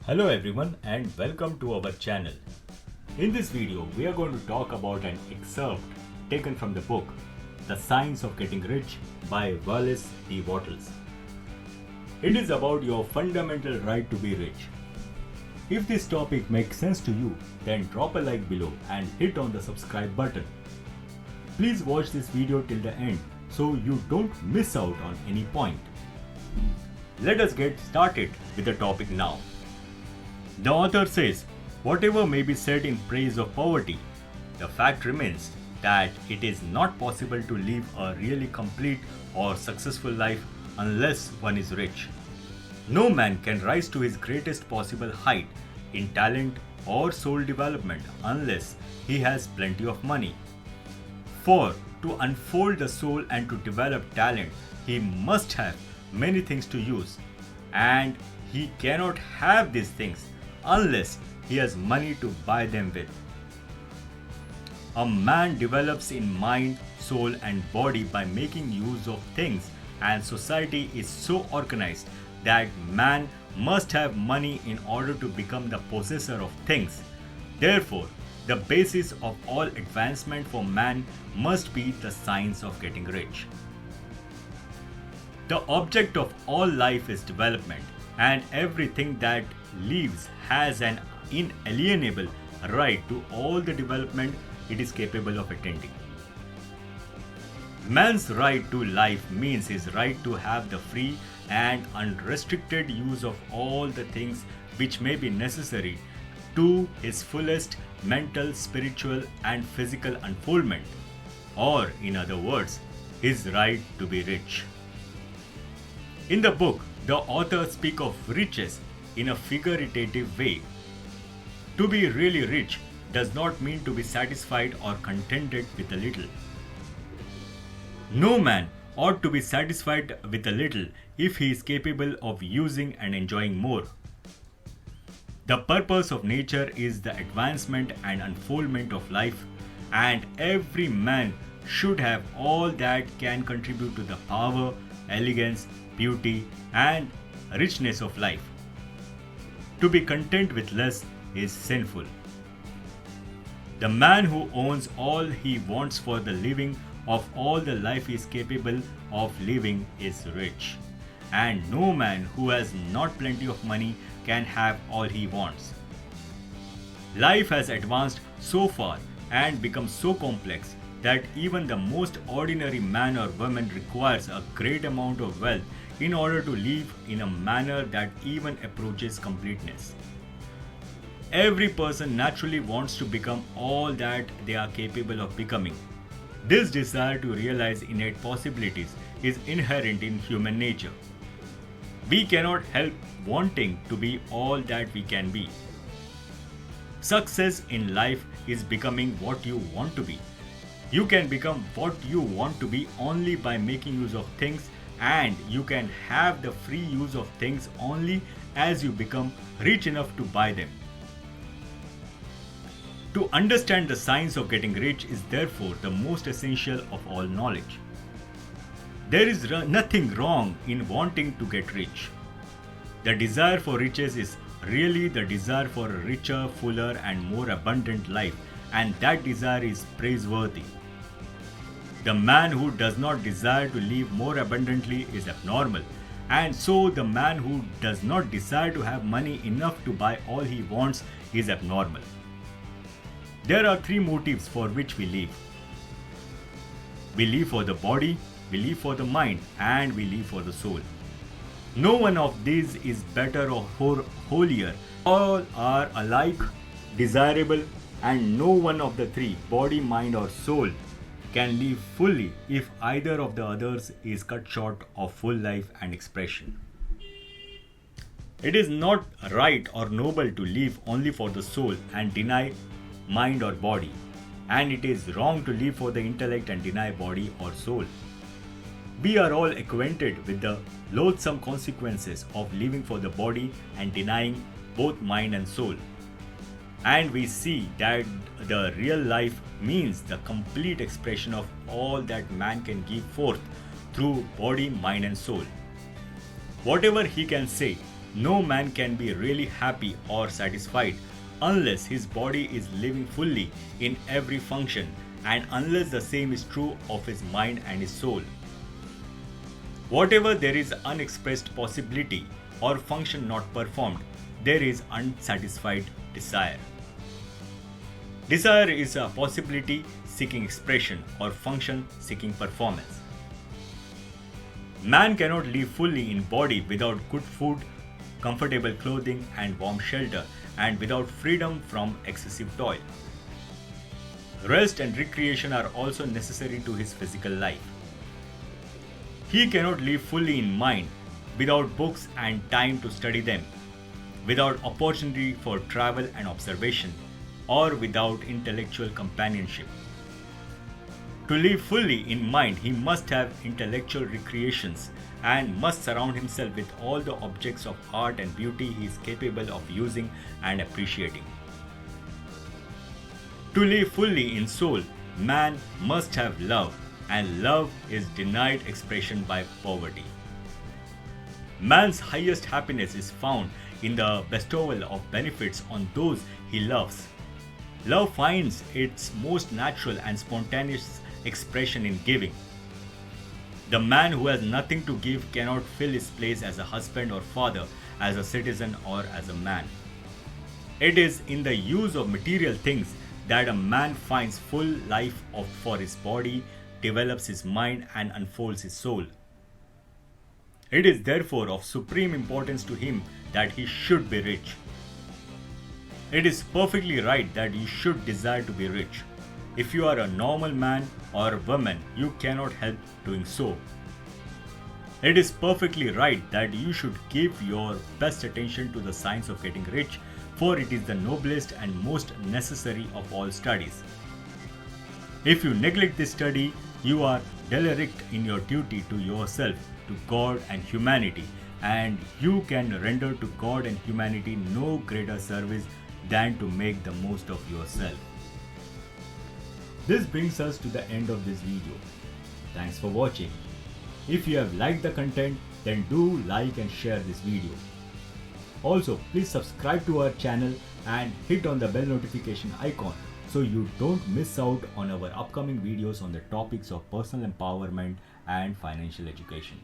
Hello everyone and welcome to our channel. In this video, we are going to talk about an excerpt taken from the book The Science of Getting Rich by Wallace D. Wattles. It is about your fundamental right to be rich. If this topic makes sense to you, then drop a like below and hit on the subscribe button. Please watch this video till the end so you don't miss out on any point. Let us get started with the topic now. The author says, whatever may be said in praise of poverty, the fact remains that it is not possible to live a really complete or successful life unless one is rich. No man can rise to his greatest possible height in talent or soul development unless he has plenty of money. For to unfold the soul and to develop talent, he must have many things to use, and he cannot have these things unless he has money to buy them with. A man develops in mind, soul and body by making use of things, and society is so organized that man must have money in order to become the possessor of things. Therefore, the basis of all advancement for man must be the science of getting rich. The object of all life is development, and everything that lives has an inalienable right to all the development it is capable of attaining. Man's right to life means his right to have the free and unrestricted use of all the things which may be necessary to his fullest mental, spiritual and physical unfoldment, or in other words, his right to be rich. In the book, the author speaks of riches in a figurative way. To be really rich does not mean to be satisfied or contented with a little. No man ought to be satisfied with a little if he is capable of using and enjoying more. The purpose of nature is the advancement and unfoldment of life, and every man should have all that can contribute to the power, elegance, beauty, and richness of life. To be content with less is sinful. The man who owns all he wants for the living of all the life he is capable of living is rich. And no man who has not plenty of money can have all he wants. Life has advanced so far and become so complex that even the most ordinary man or woman requires a great amount of wealth in order to live in a manner that even approaches completeness. Every person naturally wants to become all that they are capable of becoming. This desire to realize innate possibilities is inherent in human nature. We cannot help wanting to be all that we can be. Success in life is becoming what you want to be. You can become what you want to be only by making use of things, and you can have the free use of things only as you become rich enough to buy them. To understand the science of getting rich is therefore the most essential of all knowledge. There is nothing wrong in wanting to get rich. The desire for riches is really the desire for a richer, fuller and more abundant life, and that desire is praiseworthy. The man who does not desire to live more abundantly is abnormal, and so the man who does not desire to have money enough to buy all he wants is abnormal. There are three motives for which we live. We live for the body, we live for the mind, and we live for the soul. No one of these is better or holier. All are alike desirable, and no one of the three, body, mind or soul, can live fully if either of the others is cut short of full life and expression. It is not right or noble to live only for the soul and deny mind or body, and it is wrong to live for the intellect and deny body or soul. We are all acquainted with the loathsome consequences of living for the body and denying both mind and soul. And we see that the real life means the complete expression of all that man can give forth through body, mind and soul. Whatever he can say No man can be really happy or satisfied unless his body is living fully in every function, and unless the same is true of his mind and his soul. Whatever there is unexpressed possibility or function not performed, there is unsatisfied desire. Desire is a possibility seeking expression or function seeking performance. Man cannot live fully in body without good food, comfortable clothing and warm shelter, and without freedom from excessive toil. Rest and recreation are also necessary to his physical life. He cannot live fully in mind without books and time to study them, without opportunity for travel and observation, or without intellectual companionship. To live fully in mind, he must have intellectual recreations and must surround himself with all the objects of art and beauty he is capable of using and appreciating. To live fully in soul, man must have love, and love is denied expression by poverty. Man's highest happiness is found in the bestowal of benefits on those he loves. Love finds its most natural and spontaneous expression in giving. The man who has nothing to give cannot fill his place as a husband or father, as a citizen or as a man. It is in the use of material things that a man finds full life for his body, develops his mind and unfolds his soul. It is therefore of supreme importance to him that he should be rich. It is perfectly right that you should desire to be rich. If you are a normal man or woman, you cannot help doing so. It is perfectly right that you should give your best attention to the science of getting rich, for it is the noblest and most necessary of all studies. If you neglect this study, you are derelict in your duty to yourself, to God and humanity, and you can render to God and humanity no greater service than to make the most of yourself. This brings us to the end of this video. Thanks for watching. If you have liked the content, then do like and share this video. Also, please subscribe to our channel and hit on the bell notification icon so you don't miss out on our upcoming videos on the topics of personal empowerment and financial education.